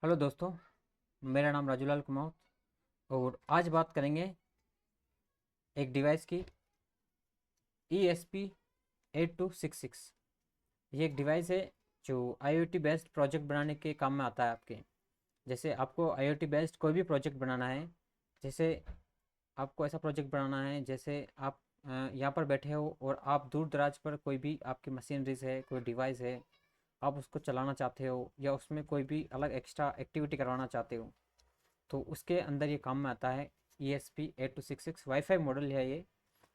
Hello दोस्तों, मेरा नाम राजूलाल कुमार और आज बात करेंगे एक डिवाइस की ESP8266। ये एक डिवाइस है जो IoT बेस्ड प्रोजेक्ट बनाने के काम में आता है आपके। जैसे आपको IoT बेस्ड कोई भी प्रोजेक्ट बनाना है, जैसे आपको ऐसा प्रोजेक्ट बनाना है जैसे आप यहाँ पर बैठे हो और आप दूर दराज पर कोई भी आपकी मशीनरीज है, कोई डिवाइस है, आप उसको चलाना चाहते हो या उसमें कोई भी अलग एक्स्ट्रा एक्टिविटी करवाना चाहते हो, तो उसके अंदर ये काम में आता है। ESP8266 वाईफाई मॉडल है ये।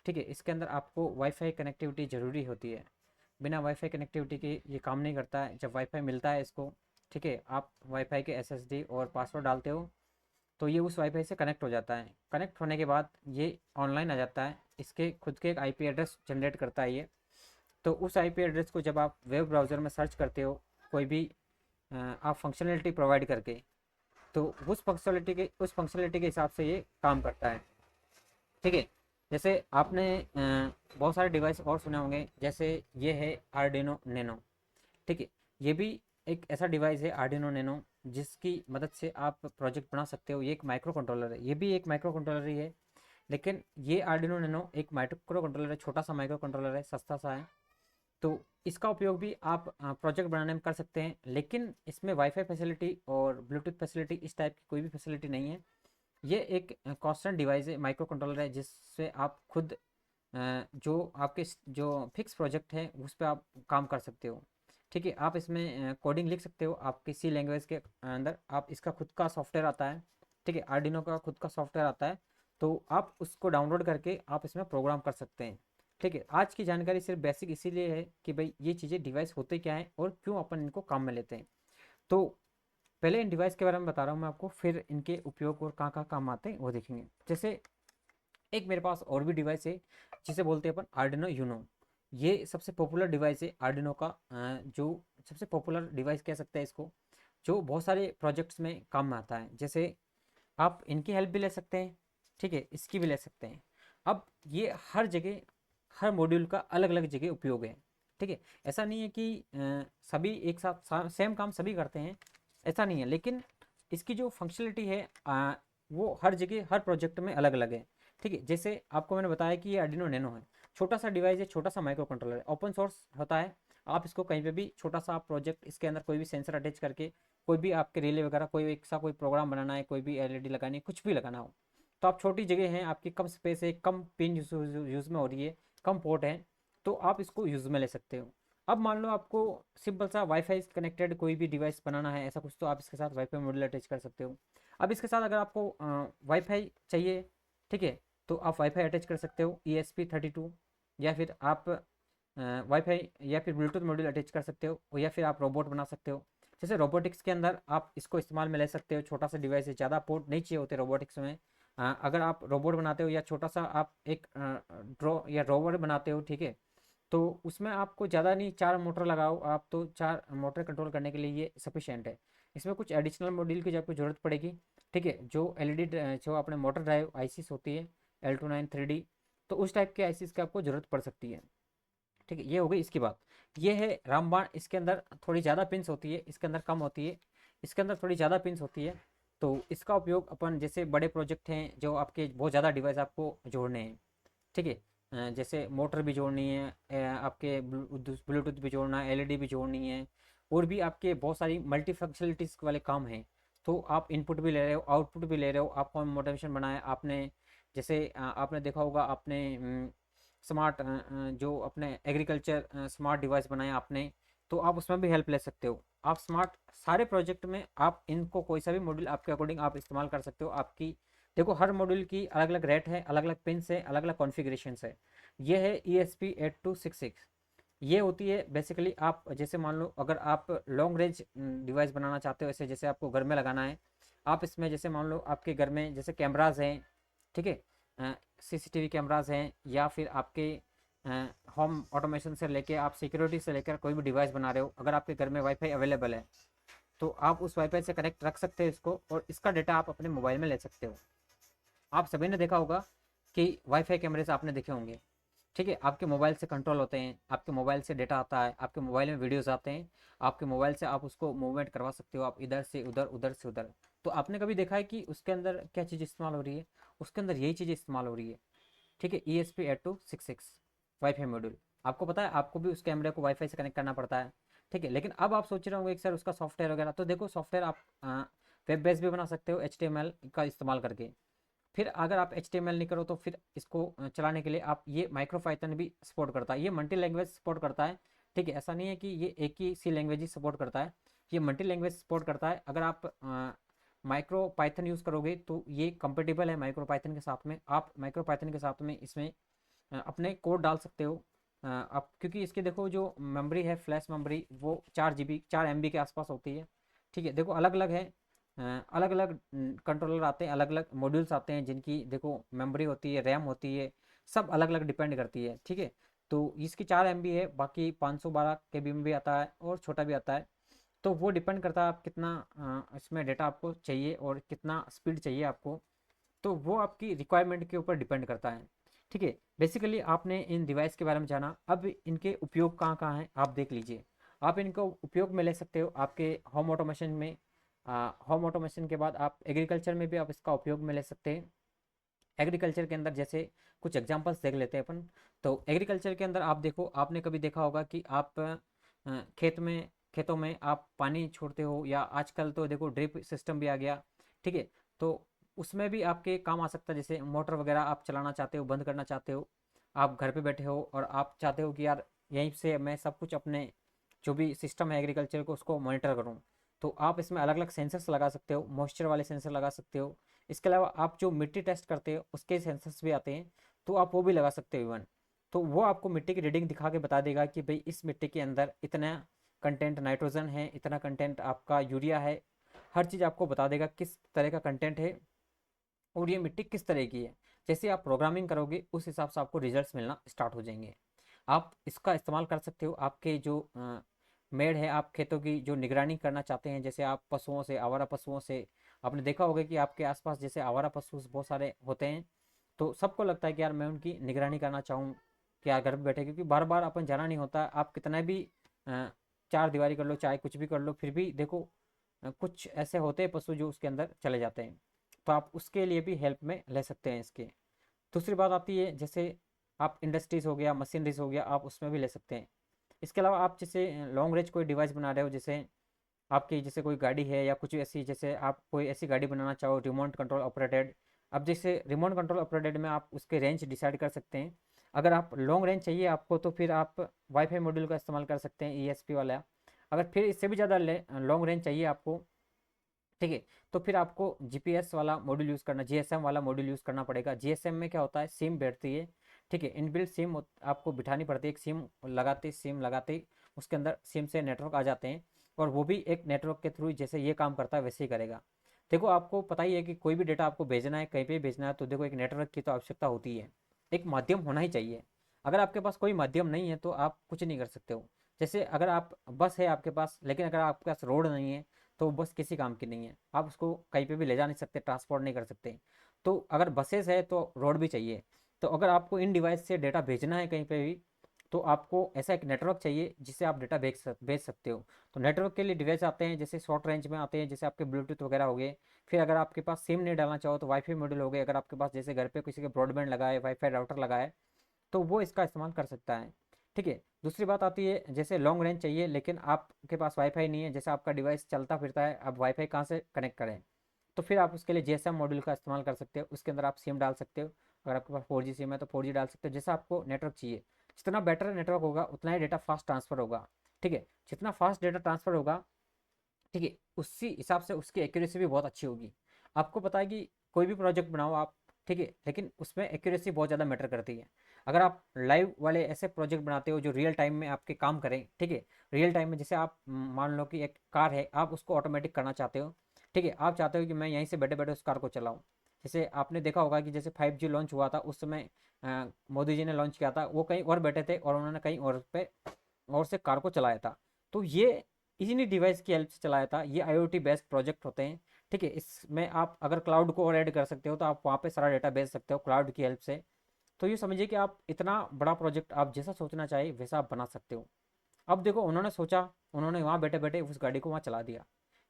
ठीक है, इसके अंदर आपको वाईफाई कनेक्टिविटी ज़रूरी होती है। बिना वाईफाई कनेक्टिविटी के ये काम नहीं करता है। जब वाईफाई मिलता है इसको, ठीक है, आप वाईफाई के SSD और पासवर्ड डालते हो तो ये उस वाईफाई से कनेक्ट हो जाता है। कनेक्ट होने के बाद ये ऑनलाइन आ जाता है। इसके खुद के एक IP एड्रेस जनरेट करता है ये। तो उस IP एड्रेस को जब आप वेब ब्राउज़र में सर्च करते हो, कोई भी आप फंक्शनलिटी प्रोवाइड करके, तो उस फंक्शनलिटी के हिसाब से ये काम करता है। ठीक है, जैसे आपने बहुत सारे डिवाइस और सुने होंगे, जैसे ये है आर्डिनो नैनो। ठीक है, ये भी एक ऐसा डिवाइस है आर्डिनो नैनो जिसकी मदद से आप प्रोजेक्ट बना सकते हो। ये एक माइक्रो कंट्रोलर है, ये भी एक माइक्रो कंट्रोलर ही है, लेकिन ये आर्डिनो नैनो एक माइक्रो कंट्रोलर है, छोटा सा माइक्रो कंट्रोलर है, सस्ता सा है। तो इसका उपयोग भी आप प्रोजेक्ट बनाने में कर सकते हैं, लेकिन इसमें वाईफाई फैसिलिटी और ब्लूटूथ फैसिलिटी इस टाइप की कोई भी फैसिलिटी नहीं है। ये एक कांस्टेंट डिवाइस है, माइक्रो कंट्रोलर है, जिससे आप खुद जो आपके जो फिक्स प्रोजेक्ट है उस पर आप काम कर सकते हो। ठीक है, आप इसमें कोडिंग लिख सकते हो, आप किसी लैंग्वेज के अंदर आप इसका खुद का सॉफ्टवेयर आता है। ठीक है, आर्डिनो का खुद का सॉफ्टवेयर आता है, तो आप उसको डाउनलोड करके आप इसमें प्रोग्राम कर सकते हैं। ठीक है, आज की जानकारी सिर्फ बेसिक इसीलिए है कि भाई ये चीज़ें डिवाइस होते क्या हैं और क्यों अपन इनको काम में लेते हैं। तो पहले इन डिवाइस के बारे में बता रहा हूँ मैं आपको, फिर इनके उपयोग और कहाँ कहाँ काम आते हैं वो देखेंगे। जैसे एक मेरे पास और भी डिवाइस है जिसे बोलते हैं अपन आर्डिनो यूनो। ये सबसे पॉपुलर डिवाइस है आर्डिनो का, जो सबसे पॉपुलर डिवाइस कह सकते हैं इसको, जो बहुत सारे प्रोजेक्ट्स में काम में आता है। जैसे आप इनकी हेल्प भी ले सकते हैं, ठीक है, इसकी भी ले सकते हैं। अब ये हर जगह, हर मॉड्यूल का अलग अलग जगह उपयोग है। ठीक है, ऐसा नहीं है कि सभी एक साथ सेम काम सभी करते हैं, ऐसा नहीं है, लेकिन इसकी जो फंक्शनलिटी है वो हर जगह हर प्रोजेक्ट में अलग अलग है। ठीक है, जैसे आपको मैंने बताया कि ये आर्डिनो नैनो है, छोटा सा डिवाइस है, छोटा सा माइक्रो कंट्रोलर है, ओपन सोर्स होता है। आप इसको कहीं पे भी छोटा सा आप प्रोजेक्ट, इसके अंदर कोई भी सेंसर अटैच करके, कोई भी आपके रिले वगैरह कोई एक सा कोई प्रोग्राम बनाना है, कोई भी LED लगानी है, कुछ भी लगाना हो, तो आप छोटी जगह है, आपकी कम स्पेस है, कम पिन यूज़ में हो रही है, कम पोर्ट है, तो आप इसको यूज़ में ले सकते हो। अब मान लो आपको सिंपल सा वाईफाई कनेक्टेड कोई भी डिवाइस बनाना है ऐसा कुछ, तो आप इसके साथ वाईफाई मॉड्यूल अटैच कर सकते हो। अब इसके साथ अगर आपको वाईफाई चाहिए, ठीक है, तो आप वाईफाई अटैच कर सकते हो ESP32, या फिर आप वाईफाई या फिर ब्लूटूथ मॉड्यूल अटैच कर सकते हो, या फिर आप रोबोट बना सकते हो। जैसे रोबोटिक्स के अंदर आप इसको इस्तेमाल में ले सकते हो, छोटा सा डिवाइस है, ज़्यादा पोर्ट नहीं चाहिए होते रोबोटिक्स में। अगर आप रोबोट बनाते हो या छोटा सा आप एक ड्रो या रोवर बनाते हो, ठीक है, तो उसमें आपको ज़्यादा नहीं, 4 मोटर लगाओ आप, तो 4 मोटर कंट्रोल करने के लिए ये सफिशियंट है। इसमें कुछ एडिशनल मॉड्यूल की आपको ज़रूरत पड़ेगी। ठीक है, जो LED जो अपने मोटर ड्राइव ICs होती है, L29 3D, तो उस टाइप के ICs की आपको ज़रूरत पड़ सकती है। ठीक है, ये हो गई इसकी बात। ये है रामबाण, इसके अंदर थोड़ी ज़्यादा पिंस होती है, इसके अंदर कम होती है, इसके अंदर थोड़ी ज़्यादा पिंस होती है। तो इसका उपयोग अपन जैसे बड़े प्रोजेक्ट हैं जो आपके बहुत ज़्यादा डिवाइस आपको जोड़ने हैं, ठीक है, जैसे मोटर भी जोड़नी है, आपके ब्लूटूथ भी जोड़ना है, LED भी जोड़नी है, और भी आपके बहुत सारी मल्टी फंक्शनलिटीज़ वाले काम हैं। तो आप इनपुट भी ले रहे हो, आउटपुट भी ले रहे हो, आपको मोटिवेशन बनाया आपने, जैसे आपने देखा होगा, आपने स्मार्ट जो अपने एग्रीकल्चर स्मार्ट डिवाइस बनाया आपने, तो आप उसमें भी हेल्प ले सकते हो। आप स्मार्ट सारे प्रोजेक्ट में आप इनको कोई सा भी मॉड्यूल आपके अकॉर्डिंग आप इस्तेमाल कर सकते हो। आपकी देखो, हर मॉड्यूल की अलग अलग रेट है, अलग अलग पिन्स है, अलग अलग कॉन्फ़िगरेशन है। ये है ESP8266। ये होती है बेसिकली, आप जैसे मान लो अगर आप लॉन्ग रेंज डिवाइस बनाना चाहते हो, ऐसे जैसे आपको घर में लगाना है, आप इसमें जैसे मान लो आपके घर में जैसे कैमराज हैं, ठीक है, CCTV कैमराज हैं, या फिर आपके होम ऑटोमेशन से लेके आप सिक्योरिटी से लेकर कोई भी डिवाइस बना रहे हो, अगर आपके घर में वाईफाई अवेलेबल है, तो आप उस वाईफाई से कनेक्ट रख सकते हो इसको, और इसका डेटा आप अपने मोबाइल में ले सकते हो। आप सभी ने देखा होगा कि वाईफाई कैमरे से आपने देखे होंगे, ठीक है, आपके मोबाइल से कंट्रोल होते हैं, आपके मोबाइल से डेटा आता है, आपके मोबाइल में वीडियोस आते हैं, आपके मोबाइल से आप उसको मूवमेंट करवा सकते हो, आप इधर से उधर, उधर से उधर। तो आपने कभी देखा है कि उसके अंदर क्या चीज़ इस्तेमाल हो रही है? उसके अंदर यही चीज़ इस्तेमाल हो रही है। ठीक है, ESP8266 वाईफाई मॉड्यूल। आपको पता है आपको भी उस कैमरे को वाईफाई से कनेक्ट करना पड़ता है। ठीक है, लेकिन अब आप सोच रहे होंगे कि सर उसका सॉफ्टवेयर वगैरह, तो देखो सॉफ्टवेयर आप वेब बेस भी बना सकते हो HTML का इस्तेमाल करके। फिर अगर आप HTML नहीं करो तो फिर इसको चलाने के लिए आप, ये माइक्रो पाइथन भी सपोर्ट करता है, ये मल्टी लैंग्वेज सपोर्ट करता है। ठीक है, ऐसा नहीं है कि ये एक ही सी लैंग्वेज ही सपोर्ट करता है, ये मल्टी लैंग्वेज सपोर्ट करता है। अगर आप माइक्रो पाइथन यूज़ करोगे तो ये कंपेटेबल है माइक्रो पाइथन के साथ में। आप माइक्रो पाइथन के साथ में इसमें अपने कोड डाल सकते हो। आप, क्योंकि इसके देखो जो मेमोरी है, फ्लैश मेमोरी, वो 4 GB 4 MB के आसपास होती है। ठीक है, देखो अलग अलग है, अलग अलग कंट्रोलर आते हैं, अलग अलग मॉड्यूल्स आते हैं जिनकी देखो मेमोरी होती है, रैम होती है, सब अलग अलग डिपेंड करती है। ठीक है, तो इसकी 4 MB है, बाकी 512 KB में भी आता है और छोटा भी आता है। तो वो डिपेंड करता है आप कितना इसमें डेटा आपको चाहिए और कितना स्पीड चाहिए आपको, तो वो आपकी रिक्वायरमेंट के ऊपर डिपेंड करता है। ठीक है, बेसिकली आपने इन डिवाइस के बारे में जाना, अब इनके उपयोग कहाँ कहाँ हैं आप देख लीजिए। आप इनको उपयोग में ले सकते हो आपके होम ऑटोमेशन में। होम ऑटोमेशन के बाद आप एग्रीकल्चर में भी आप इसका उपयोग में ले सकते हैं। एग्रीकल्चर के अंदर जैसे कुछ एग्जांपल्स देख लेते हैं अपन। तो एग्रीकल्चर के अंदर आप देखो, आपने कभी देखा होगा कि आप खेतों में आप पानी छोड़ते हो, या आजकल तो देखो ड्रिप सिस्टम भी आ गया। ठीक है, तो उसमें भी आपके काम आ सकता है, जैसे मोटर वगैरह आप चलाना चाहते हो, बंद करना चाहते हो, आप घर पे बैठे हो और आप चाहते हो कि यार यहीं से मैं सब कुछ अपने जो भी सिस्टम है एग्रीकल्चर को उसको मॉनिटर करूँ, तो आप इसमें अलग अलग सेंसर्स लगा सकते हो, मॉइस्चर वाले सेंसर लगा सकते हो। इसके अलावा आप जो मिट्टी टेस्ट करते हो उसके सेंसर्स भी आते हैं, तो आप वो भी लगा सकते हो इवन। तो वो आपको मिट्टी की रीडिंग दिखा के बता देगा कि भाई इस मिट्टी के अंदर इतना कंटेंट नाइट्रोजन है, इतना कंटेंट आपका यूरिया है, हर चीज़ आपको बता देगा किस तरह का कंटेंट है और ये मिट्टी किस तरह की है। जैसे आप प्रोग्रामिंग करोगे उस हिसाब से आपको रिजल्ट्स मिलना स्टार्ट हो जाएंगे। आप इसका इस्तेमाल कर सकते हो आपके जो मेड़ है, आप खेतों की जो निगरानी करना चाहते हैं, जैसे आप पशुओं से, आवारा पशुओं से, आपने देखा होगा कि आपके आसपास जैसे आवारा पशु बहुत सारे होते हैं, तो सबको लगता है कि यार मैं उनकी निगरानी करना चाहूँ कि यार घर पे बैठे, क्योंकि बार बार अपन जाना नहीं होता। आप कितना भी अ, चार दीवारी कर लो, चाहे कुछ भी कर लो, फिर भी देखो कुछ ऐसे होते हैं पशु जो उसके अंदर चले जाते हैं, तो आप उसके लिए भी हेल्प में ले सकते हैं इसके। दूसरी बात आती है जैसे आप इंडस्ट्रीज हो गया, मशीनरीज हो गया, आप उसमें भी ले सकते हैं। इसके अलावा आप जैसे लॉन्ग रेंज कोई डिवाइस बना रहे हो, जैसे आपकी जैसे कोई गाड़ी है या कुछ ऐसी, जैसे आप कोई ऐसी गाड़ी बनाना चाहो रिमोट कंट्रोल ऑपरेटेड। अब जैसे रिमोट कंट्रोल ऑपरेटेड में आप उसके रेंज डिसाइड कर सकते हैं। अगर आप लॉन्ग रेंज चाहिए आपको तो फिर आप वाईफाई मॉड्यूल का इस्तेमाल कर सकते हैं, ESP वाला। अगर फिर इससे भी ज़्यादा लॉन्ग रेंज चाहिए आपको, ठीक है, तो फिर आपको जीपीएस वाला मॉड्यूल यूज़ करना, जीएसएम वाला मॉड्यूल यूज़ करना पड़ेगा। जीएसएम में क्या होता है, सिम बैठती है। ठीक है, इनबिल्ट सिम आपको बिठानी पड़ती है, एक सिम लगाते ही उसके अंदर सिम से नेटवर्क आ जाते हैं, और वो भी एक नेटवर्क के थ्रू जैसे ये काम करता है वैसे ही करेगा। देखो आपको पता ही है कि कोई भी डेटा आपको भेजना है, कहीं पे भी भेजना है, तो देखो एक नेटवर्क की तो आवश्यकता होती है, एक माध्यम होना ही चाहिए। अगर आपके पास कोई माध्यम नहीं है तो आप कुछ नहीं कर सकते हो। जैसे अगर आप बस है आपके पास, लेकिन अगर आपके पास रोड नहीं है तो वो बस किसी काम की नहीं है, आप उसको कहीं पे भी ले जा नहीं सकते, ट्रांसपोर्ट नहीं कर सकते। तो अगर बसेस है तो रोड भी चाहिए। तो अगर आपको इन डिवाइस से डेटा भेजना है कहीं पे भी, तो आपको ऐसा एक नेटवर्क चाहिए जिससे आप डेटा भेज सकते हो। तो नेटवर्क के लिए डिवाइस आते हैं, जैसे शॉर्ट रेंज में आते हैं, जैसे आपके ब्लूटूथ वगैरह हो गए। फिर अगर आपके पास सिम नहीं डालना चाहो तो वाईफाई मॉड्यूल हो गए। अगर आपके पास जैसे घर पे किसी के ब्रॉडबैंड लगा है, वाईफाई राउटर लगा है, तो वो इसका इस्तेमाल कर सकता है। ठीक है, दूसरी बात आती है जैसे लॉन्ग रेंज चाहिए लेकिन आपके पास वाईफाई नहीं है, जैसे आपका डिवाइस चलता फिरता है, आप वाईफाई कहाँ से कनेक्ट करें, तो फिर आप उसके लिए जीएसएम मॉड्यूल का इस्तेमाल कर सकते हो। उसके अंदर आप सिम डाल सकते हो, अगर आपके पास 4G सिम है तो 4G डाल सकते हो, जैसा आपको नेटवर्क चाहिए। जितना बेटर नेटवर्क होगा उतना ही डेटा फास्ट ट्रांसफर होगा। ठीक है, जितना फास्ट डेटा ट्रांसफर होगा, ठीक है, उसी हिसाब से उसकी एक्यूरेसी भी बहुत अच्छी होगी। आपको पता है कि कोई भी प्रोजेक्ट बनाओ आप, ठीक है, लेकिन उसमें एक्यूरेसी बहुत ज़्यादा मैटर करती है। अगर आप लाइव वाले ऐसे प्रोजेक्ट बनाते हो जो रियल टाइम में आपके काम करें, ठीक है, रियल टाइम में, जैसे आप मान लो कि एक कार है, आप उसको ऑटोमेटिक करना चाहते हो। ठीक है, आप चाहते हो कि मैं यहीं से बैठे बैठे उस कार को चलाऊँ। जैसे आपने देखा होगा कि जैसे 5G लॉन्च हुआ था उस समय, मोदी जी ने लॉन्च किया था, वो कहीं और बैठे थे और उन्होंने कहीं और पे और से कार को चलाया था। तो ये इन्हीं डिवाइस की हेल्प से चलाया था। ये IoT बेस्ड प्रोजेक्ट होते हैं। ठीक है, इसमें आप अगर क्लाउड को और ऐड कर सकते हो तो आप वहाँ पे सारा डेटा भेज सकते हो क्लाउड की हेल्प से। तो ये समझिए कि आप इतना बड़ा प्रोजेक्ट आप जैसा सोचना चाहिए वैसा आप बना सकते हो। अब देखो उन्होंने सोचा, उन्होंने वहाँ बैठे बैठे उस गाड़ी को वहाँ चला दिया,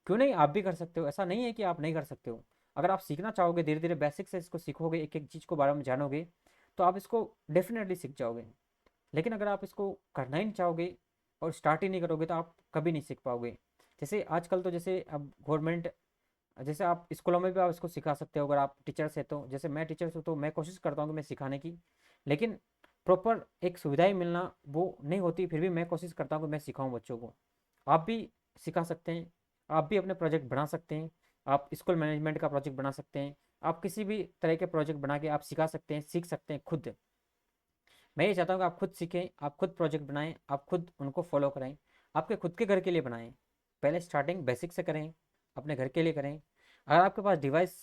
क्यों नहीं आप भी कर सकते हो। ऐसा नहीं है कि आप नहीं कर सकते हो। अगर आप सीखना चाहोगे, धीरे धीरे बेसिक से इसको सीखोगे, एक एक चीज़ को बारे में जानोगे, तो आप इसको डेफिनेटली सीख जाओगे। लेकिन अगर आप इसको करना ही नहीं चाहोगे और स्टार्ट ही नहीं करोगे तो आप कभी नहीं सीख पाओगे। जैसे आजकल तो जैसे अब गवर्नमेंट, जैसे आप स्कूलों में भी आप इसको सिखा सकते हो अगर आप टीचर्स है तो। जैसे मैं टीचर्स हूँ तो मैं कोशिश करता हूँ कि मैं सिखाने की, लेकिन प्रॉपर एक सुविधाएं मिलना वो नहीं होती, फिर भी मैं कोशिश करता हूँ कि मैं सिखाऊँ बच्चों को। आप भी सिखा सकते हैं, आप भी अपने प्रोजेक्ट बना सकते हैं। आप स्कूल मैनेजमेंट का प्रोजेक्ट बना सकते हैं, आप किसी भी तरह के प्रोजेक्ट बना के आप सिखा सकते हैं, सीख सकते हैं खुद। मैं ये चाहता हूँ कि आप खुद सीखें, आप खुद प्रोजेक्ट बनाएं, आप खुद उनको फॉलो करें, आपके खुद के घर के लिए बनाएं। पहले स्टार्टिंग बेसिक से करें, अपने घर के लिए करें। अगर आपके पास डिवाइस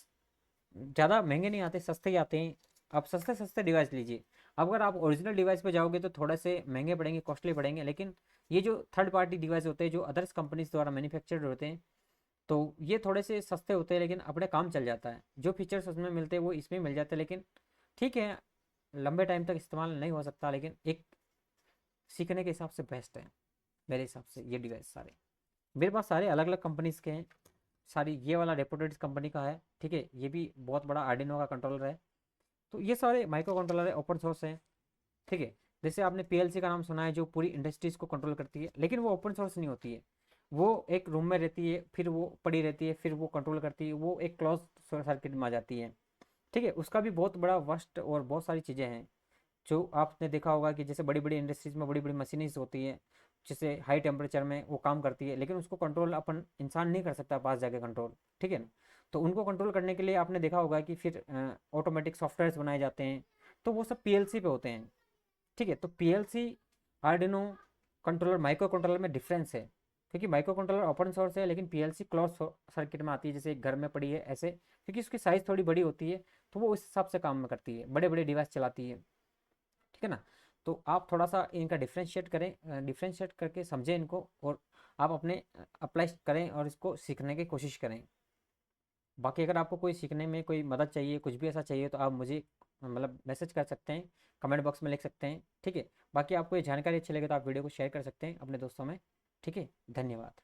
ज़्यादा महंगे नहीं आते, सस्ते ही आते हैं, आप सस्ते सस्ते डिवाइस लीजिए। अब अगर आप ओरिजिनल डिवाइस पे जाओगे तो थोड़े से महंगे पड़ेंगे, कॉस्टली पड़ेंगे, लेकिन ये जो थर्ड पार्टी डिवाइस होते हैं जो अदर्स कंपनीज द्वारा मैन्युफैक्चर्ड होते हैं, तो ये थोड़े से सस्ते होते हैं लेकिन अपने काम चल जाता है। जो फीचर्स उसमें मिलते हैं वो इसमें मिल जाते हैं, लेकिन ठीक है, लंबे टाइम तक इस्तेमाल नहीं हो सकता, लेकिन एक सीखने के हिसाब से बेस्ट है मेरे हिसाब से ये डिवाइस सारे। मेरे पास सारे अलग अलग कंपनीज के हैं सारी। ये वाला रेपुटेड कंपनी का है, ठीक है, ये भी बहुत बड़ा आर्डिनो का कंट्रोलर है। तो ये सारे माइक्रो कंट्रोलर है, ओपन सोर्स है, ठीक है। जैसे आपने पीएलसी का नाम सुना है जो पूरी इंडस्ट्रीज को कंट्रोल करती है, लेकिन वो ओपन सोर्स नहीं होती है। वो एक रूम में रहती है, फिर वो पड़ी रहती है, फिर वो कंट्रोल करती है, वो एक क्लोज सर्किट में आ जाती है, ठीक है। उसका भी बहुत बड़ा वस्ट और बहुत सारी चीज़ें हैं जो आपने देखा होगा कि जैसे बड़ी बड़ी इंडस्ट्रीज में बड़ी बड़ी मशीनरीज होती है, जिससे हाई टेम्परेचर में वो काम करती है, लेकिन उसको कंट्रोल अपन इंसान नहीं कर सकता पास जाके कंट्रोल, ठीक है ना। तो उनको कंट्रोल करने के लिए आपने देखा होगा कि फिर ऑटोमेटिक सॉफ्टवेयर्स बनाए जाते हैं, तो वो सब पीएलसी पे होते हैं, ठीक है। तो PLC, Arduino controller, micro controller में डिफरेंस है, क्योंकि माइक्रो कंट्रोलर ओपन सोर्स है लेकिन पीएलसी क्लोज सर्किट में आती है, जैसे एक घर में पड़ी है ऐसे, क्योंकि उसकी साइज़ थोड़ी बड़ी होती है, तो वो उस हिसाब से काम में करती है, बड़े बड़े डिवाइस चलाती है, ठीक है ना। तो आप थोड़ा सा इनका डिफ्रेंशिएट करें, डिफ्रेंशिएट करके समझें इनको, और आप अपने अप्लाई करें और इसको सीखने की कोशिश करें। बाकी अगर आपको कोई सीखने में कोई मदद चाहिए, कुछ भी ऐसा चाहिए, तो आप मुझे मतलब मैसेज कर सकते हैं, कमेंट बॉक्स में लिख सकते हैं, ठीक है। बाकी आपको ये जानकारी अच्छी लगे तो आप वीडियो को शेयर कर सकते हैं अपने दोस्तों में, ठीक है। धन्यवाद।